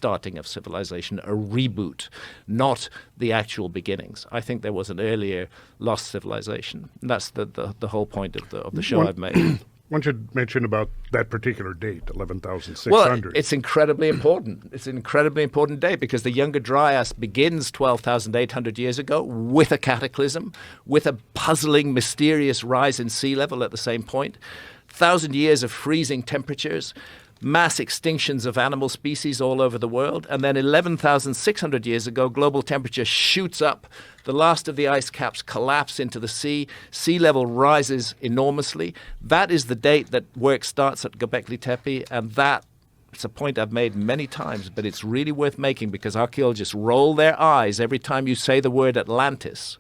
restarting of civilization, a reboot, not the actual beginnings. I think there was an earlier lost civilization. And that's the whole point of the show I've made. One should mention about that particular date, 11,600. Well, it's incredibly important. It's an incredibly important date because the Younger Dryas begins 12,800 years ago with a cataclysm, with a puzzling, mysterious rise in sea level at the same point, 1,000 years of freezing temperatures, mass extinctions of animal species all over the world, and then 11,600 years ago, global temperature shoots up. The last of the ice caps collapse into the sea. Sea level rises enormously. That is the date that work starts at Göbekli Tepe, and it's a point I've made many times, but it's really worth making because archaeologists roll their eyes every time you say the word Atlantis.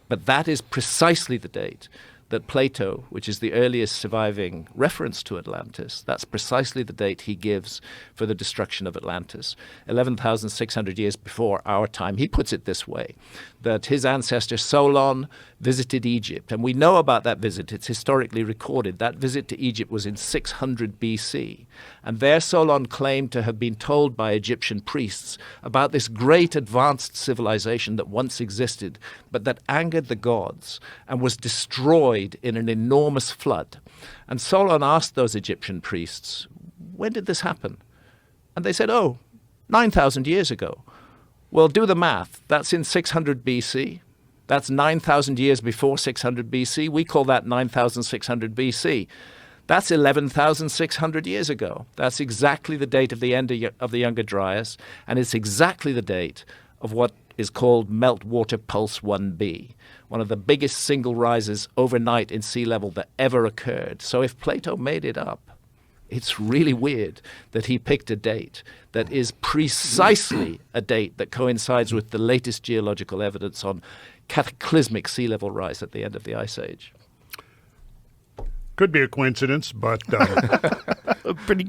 But that is precisely the date that Plato, which is the earliest surviving reference to Atlantis, that's precisely the date he gives for the destruction of Atlantis, 11,600 years before our time. He puts it this way, that his ancestor Solon visited Egypt, and we know about that visit. It's historically recorded. That visit to Egypt was in 600 BC, and there Solon claimed to have been told by Egyptian priests about this great advanced civilization that once existed, but that angered the gods and was destroyed in an enormous flood. And Solon asked those Egyptian priests, when did this happen? And they said, 9,000 years ago. Well, do the math. That's in 600 BC. That's 9,000 years before 600 BC. We call that 9,600 BC. That's 11,600 years ago. That's exactly the date of the end of the Younger Dryas, and it's exactly the date of what is called Meltwater Pulse 1b, one of the biggest single rises overnight in sea level that ever occurred. So if Plato made it up, it's really weird that he picked a date that is precisely a date that coincides with the latest geological evidence on cataclysmic sea level rise at the end of the Ice Age. Could be a coincidence, but pretty